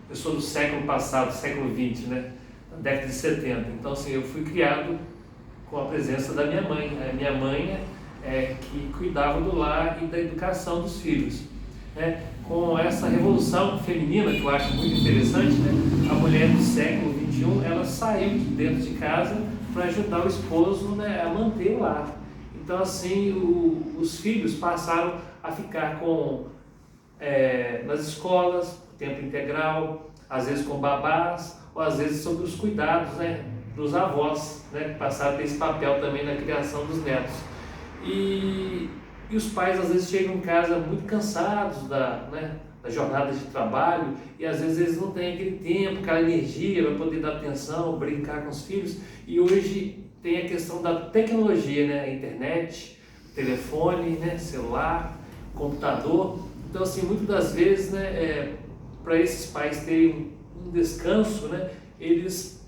Pessoa do século passado, século XX, né? na década de 70. Então, assim, eu fui criado com a presença da minha mãe. A minha mãe que cuidava do lar e da educação dos filhos. Né? Com essa revolução feminina, que eu acho muito interessante, né? A mulher do século XXI, ela saiu de dentro de casa para ajudar o esposo, né, a manter o lar. Então, assim, os filhos passaram a ficar nas escolas, tempo integral, às vezes com babás, ou às vezes sob os cuidados, né, dos avós, né, que passaram a ter esse papel também na criação dos netos. E os pais às vezes chegam em casa muito cansados da jornada de trabalho, e às vezes eles não têm aquele tempo, aquela energia para poder dar atenção, brincar com os filhos. E hoje tem a questão da tecnologia, né, a internet, telefone, né, celular, computador. Então, assim, muitas das vezes, né, para esses pais terem um descanso, né, eles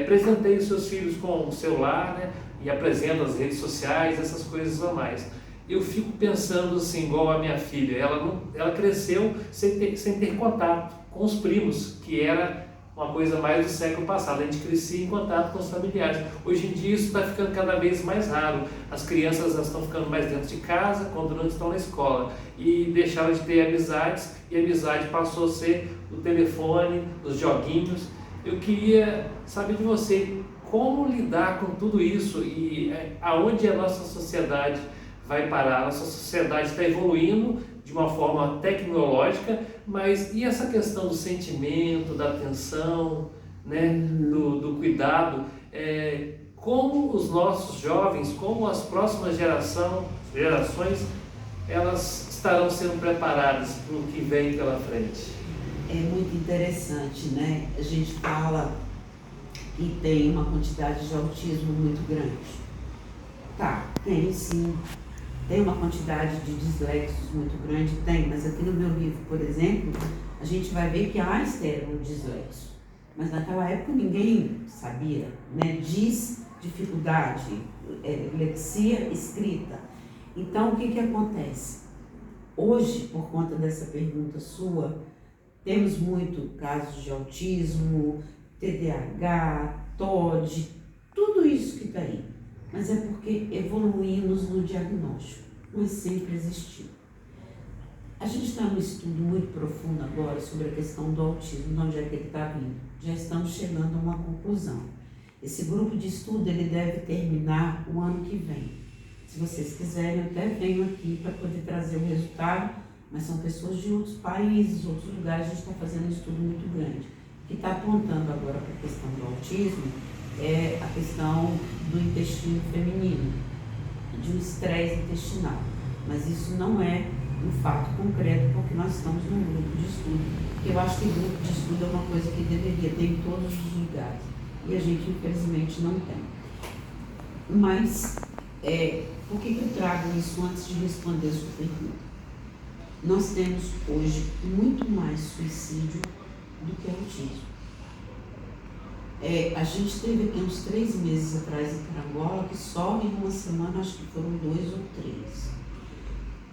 presenteiam seus filhos com o celular, né, e apresentam as redes sociais, essas coisas a mais. Eu fico pensando assim, igual a minha filha, ela cresceu sem ter contato com os primos, que era uma coisa mais do século passado. A gente crescia em contato com os familiares. Hoje em dia isso está ficando cada vez mais raro. As crianças estão ficando mais dentro de casa quando não estão na escola, e deixaram de ter amizades, e a amizade passou a ser o telefone, os joguinhos. Eu queria saber de você como lidar com tudo isso e aonde a nossa sociedade vai parar. A nossa sociedade está evoluindo de uma forma tecnológica, mas e essa questão do sentimento, da atenção, né, do cuidado? Como os nossos jovens, como as próximas gerações, elas estarão sendo preparadas para o que vem pela frente? É muito interessante, né? A gente fala que tem uma quantidade de autismo muito grande. Tá, tem sim. Tem uma quantidade de disléxicos muito grande? Tem, mas aqui no meu livro, por exemplo, a gente vai ver que Einstein era um disléxico. Mas naquela época ninguém sabia, né? Dificuldade, lexia escrita. Então, o que acontece? Hoje, por conta dessa pergunta sua, temos muito casos de autismo, TDAH, TOD, tudo isso que está aí. Mas é porque evoluímos no diagnóstico, mas sempre existiu. A gente está num estudo muito profundo agora sobre a questão do autismo, de onde é que ele está vindo. Já estamos chegando a uma conclusão. Esse grupo de estudo ele deve terminar o ano que vem. Se vocês quiserem, eu até venho aqui para poder trazer o resultado, mas são pessoas de outros países, outros lugares. A gente está fazendo um estudo muito grande. O que está apontando agora para a questão do autismo é a questão do intestino feminino, de um estresse intestinal. Mas isso não é um fato concreto, porque nós estamos num grupo de estudo. Eu acho que grupo de estudo é uma coisa que deveria ter em todos os lugares, e a gente infelizmente não tem. Mas, por que eu trago isso antes de responder a sua pergunta? Nós temos hoje muito mais suicídio do que autismo. A gente teve aqui uns 3 meses atrás em Carangola, que só em uma semana, acho que foram 2 ou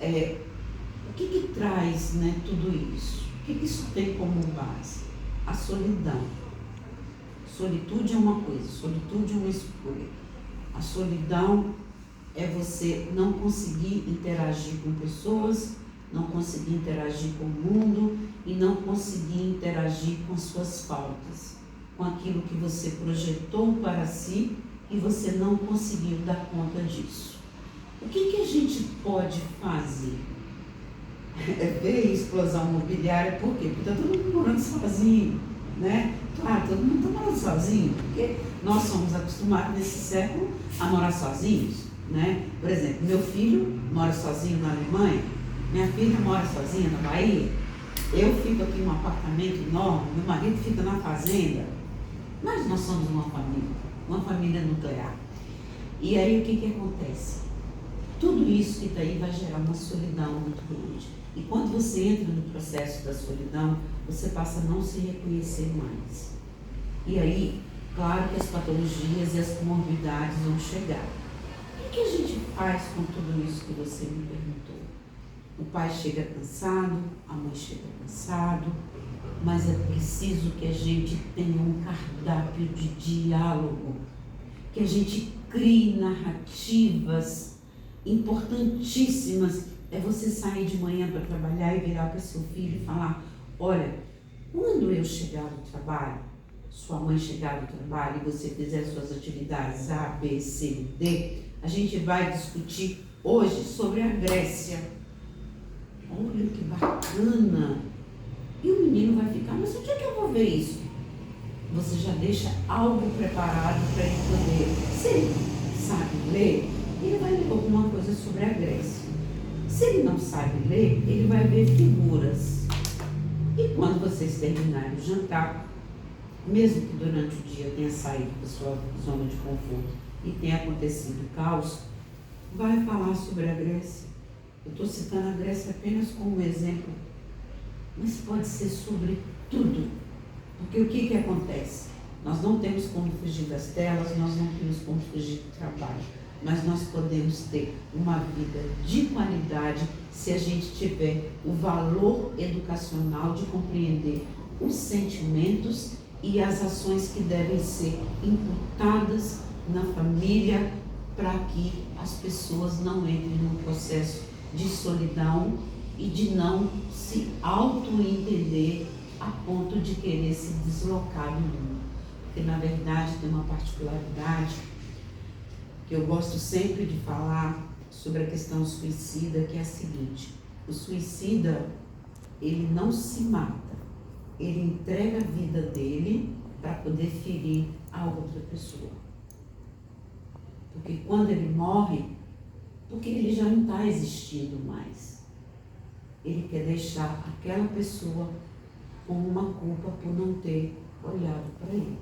3. O que traz, né, tudo isso? O que isso tem como base? A solidão. Solitude é uma coisa, solitude é uma escolha. A solidão é você não conseguir interagir com pessoas, não conseguir interagir com o mundo e não conseguir interagir com suas faltas, com aquilo que você projetou para si e você não conseguiu dar conta disso. O que a gente pode fazer? Ver explosão imobiliária, por quê? Porque está todo mundo morando sozinho, né? Claro, todo mundo está morando sozinho, porque nós somos acostumados nesse século a morar sozinhos, né? Por exemplo, meu filho mora sozinho na Alemanha, minha filha mora sozinha na Bahia, eu fico aqui num apartamento enorme, meu marido fica na fazenda, mas nós somos uma família nuclear. E aí o que acontece? Tudo isso que está aí vai gerar uma solidão muito grande. E quando você entra no processo da solidão, você passa a não se reconhecer mais. E aí, claro que as patologias e as comorbidades vão chegar. O que a gente faz com tudo isso que você me perguntou? O pai chega cansado, a mãe chega cansado, mas é preciso que a gente tenha um cardápio de diálogo, que a gente crie narrativas importantíssimas. É você sair de manhã para trabalhar e virar para seu filho e falar: olha, quando eu chegar do trabalho, sua mãe chegar do trabalho e você fizer suas atividades A, B, C, D, a gente vai discutir hoje sobre a Grécia. Olha que bacana! E o menino vai ficar: mas onde é que eu vou ver isso? Você já deixa algo preparado para ele poder. Se ele sabe ler, ele vai ler alguma coisa sobre a Grécia. Se ele não sabe ler, ele vai ver figuras. E quando vocês terminarem o jantar, mesmo que durante o dia tenha saído da sua zona de conforto e tenha acontecido caos, vai falar sobre a Grécia. Eu estou citando a Grécia apenas como exemplo, mas pode ser sobre tudo. Porque o que acontece? Nós não temos como fugir das telas, nós não temos como fugir do trabalho, mas nós podemos ter uma vida de qualidade se a gente tiver o valor educacional de compreender os sentimentos e as ações que devem ser imputadas na família para que as pessoas não entrem num processo de solidão e de não se auto-entender a ponto de querer se deslocar do mundo. Porque, na verdade, tem uma particularidade que eu gosto sempre de falar sobre a questão suicida, que é a seguinte: o suicida, ele não se mata, ele entrega a vida dele para poder ferir a outra pessoa. Porque quando ele morre, porque ele já não está existindo mais, ele quer deixar aquela pessoa com uma culpa por não ter olhado para ele.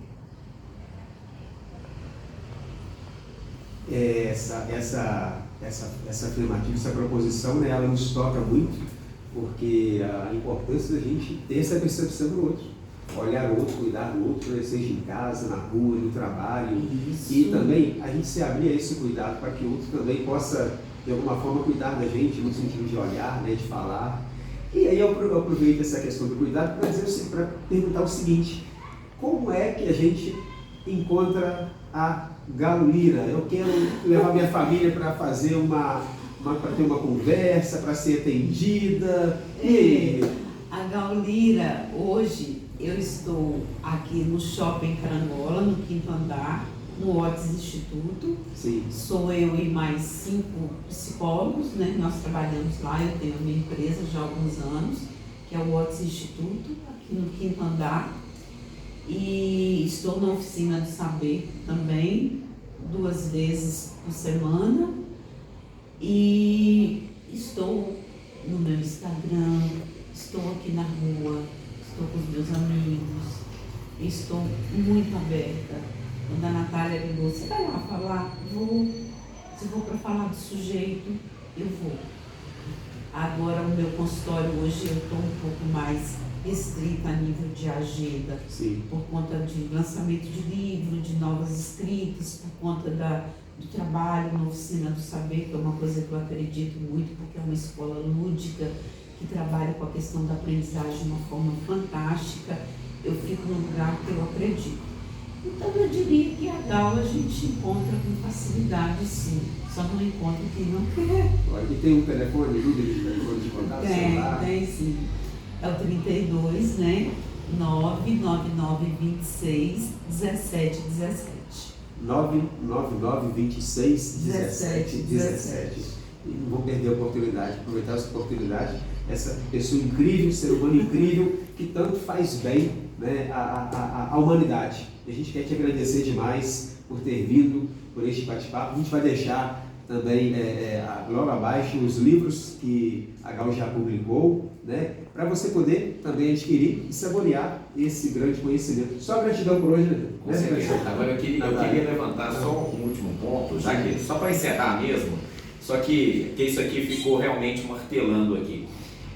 Essa afirmativa, essa proposição, né, ela nos toca muito, porque a importância da gente ter essa percepção do outro, olhar o outro, cuidar do outro, seja em casa, na rua, no trabalho. Isso. E também a gente se abrir a esse cuidado para que o outro também possa, de alguma forma, cuidar da gente, no sentido de olhar, né, de falar. E aí eu aproveito essa questão do cuidado para perguntar o seguinte: como é que a gente encontra a Galo Lira? Eu quero levar minha família para fazer para ter uma conversa, para ser atendida. E... A Galo Lira, hoje eu estou aqui no Shopping Carangola, no 5º andar, no Otis Instituto. Sim. Sou eu e mais 5 psicólogos, né? Nós trabalhamos lá, eu tenho a minha empresa já há alguns anos, que é o Otis Instituto, aqui no 5º andar. E estou na Oficina do Saber também, 2 vezes por semana. E estou no meu Instagram, estou aqui na rua, estou com os meus amigos, estou muito aberta. Quando a Natália ligou: você vai lá falar? Vou. Se for para falar do sujeito, eu vou. Agora o meu consultório hoje eu estou um pouco mais restrita a nível de agenda. Sim. Por conta de lançamento de livro, de novas escritas, por conta do trabalho na Oficina do Saber, que é uma coisa que eu acredito muito, porque é uma escola lúdica que trabalha com a questão da aprendizagem de uma forma fantástica. Eu fico no lugar que eu acredito. Então eu diria que a Gal a gente encontra com facilidade, sim. Só não encontra quem não quer. E tem um telefone, número de telefone de contato? Tem sim. É o 32, né? 99926 1717. 99926 1717. E não vou perder a oportunidade, aproveitar essa oportunidade, essa pessoa incrível, ser humano incrível, que tanto faz bem, né, à humanidade. E a gente quer te agradecer demais por ter vindo, por este bate-papo. A gente vai deixar também logo abaixo os livros que a Gal já publicou, né, para você poder também adquirir e saborear esse grande conhecimento. Só gratidão por hoje, né? Com certeza. Agora eu queria levantar só um último ponto, já que, só para encerrar mesmo, só que isso aqui ficou realmente martelando aqui.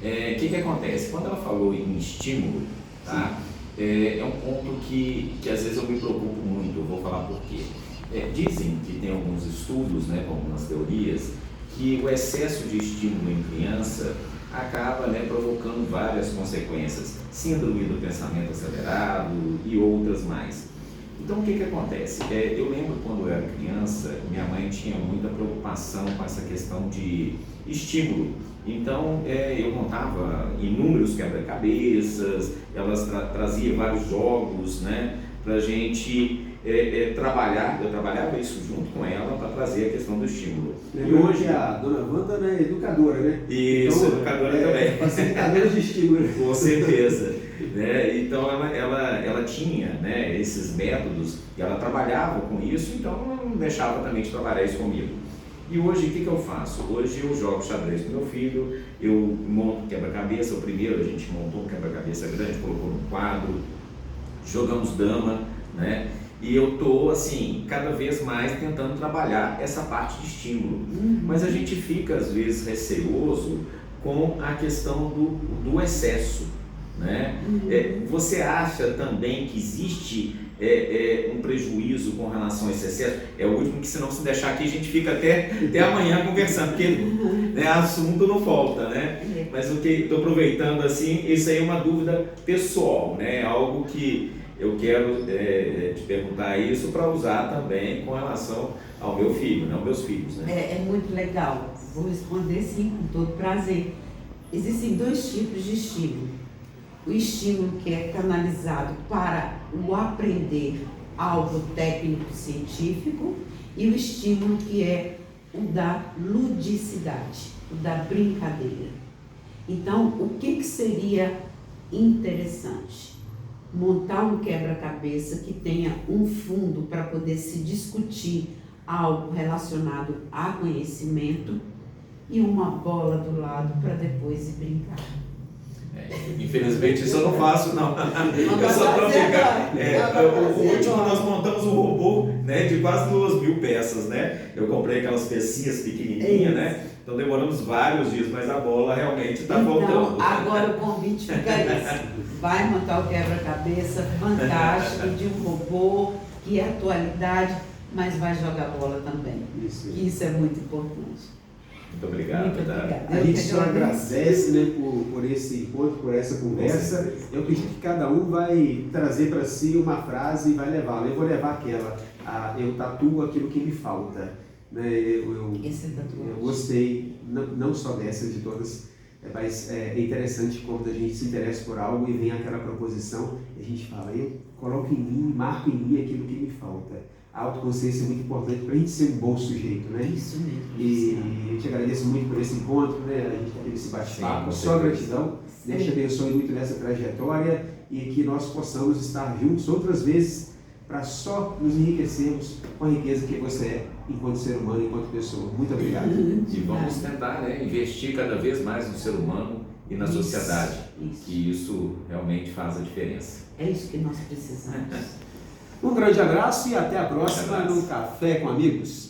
O que acontece? Quando ela falou em estímulo, tá? É um ponto que às vezes eu me preocupo muito, eu vou falar por quê. Dizem que tem alguns estudos, né, com algumas teorias, que o excesso de estímulo em criança acaba, né, provocando várias consequências, síndrome do pensamento acelerado e outras mais. Então, o que acontece? Eu lembro quando eu era criança, minha mãe tinha muita preocupação com essa questão de estímulo. Então, eu montava inúmeros quebra-cabeças, ela trazia vários jogos, né, para a gente trabalhar. Eu trabalhava isso junto com ela para trazer a questão do estímulo. E hoje a dona Wanda, né, é educadora, né? Isso, então, educadora também. Facilitadora de estímulo. Com certeza. Né? Então ela tinha, né, esses métodos, e ela trabalhava com isso, então não deixava também de trabalhar isso comigo. E hoje o que eu faço? Hoje eu jogo xadrez com meu filho, eu monto quebra-cabeça. O primeiro a gente montou um quebra-cabeça grande, colocou no quadro, jogamos dama, né? E eu estou, assim, cada vez mais tentando trabalhar essa parte de estímulo. Mas a gente fica, às vezes, receoso com a questão do excesso, né? Você acha também que existe um prejuízo com relação a esse excesso? É o último, que senão se deixar aqui a gente fica até amanhã conversando, porque, né, assunto não falta, né? Mas o que estou aproveitando, assim, isso aí é uma dúvida pessoal, né? Algo que eu quero te perguntar isso para usar também com relação ao meu filho, né? Aos meus filhos, né? É muito legal. Vou responder sim, com todo prazer. Existem dois tipos de estímulo. O estímulo que é canalizado para o aprender algo técnico-científico e o estímulo que é o da ludicidade, o da brincadeira. Então, o que seria interessante? Montar um quebra-cabeça que tenha um fundo para poder se discutir algo relacionado a conhecimento e uma bola do lado para depois ir brincar. Infelizmente isso eu não faço, não. Eu só para brincar. O último nós montamos um robô, né, de quase 2.000 peças, né? Eu comprei aquelas pecinhas pequenininhas, né? Então demoramos vários dias, mas a bola realmente está faltando. Então, agora o convite fica esse. Vai montar o quebra-cabeça fantástico de um robô que é atualidade, mas vai jogar bola também. Isso é muito importante. Muito obrigado. Muito obrigada. A gente só agradece, né, por esse encontro, por essa conversa. Eu acredito que cada um vai trazer para si uma frase e vai levá-la. Eu vou levar aquela, eu tatuo aquilo que me falta. Né? Eu gostei, não só dessa, de todas, mas é interessante quando a gente se interessa por algo e vem aquela proposição e a gente fala, eu coloco em mim, marco em mim aquilo que me falta. A autoconsciência é muito importante para a gente ser um bom sujeito, né? Isso mesmo. E eu te agradeço muito por esse encontro, né? A gente teve esse bate-papo, só gratidão. Deus te abençoe muito nessa trajetória e que nós possamos estar juntos outras vezes para só nos enriquecermos com a riqueza que você é enquanto ser humano, enquanto pessoa. Muito obrigado. E vamos tentar, né, investir cada vez mais no ser humano e na sociedade, que isso realmente faz a diferença. É isso que nós precisamos. Um grande abraço e até a próxima no Café com Amigos.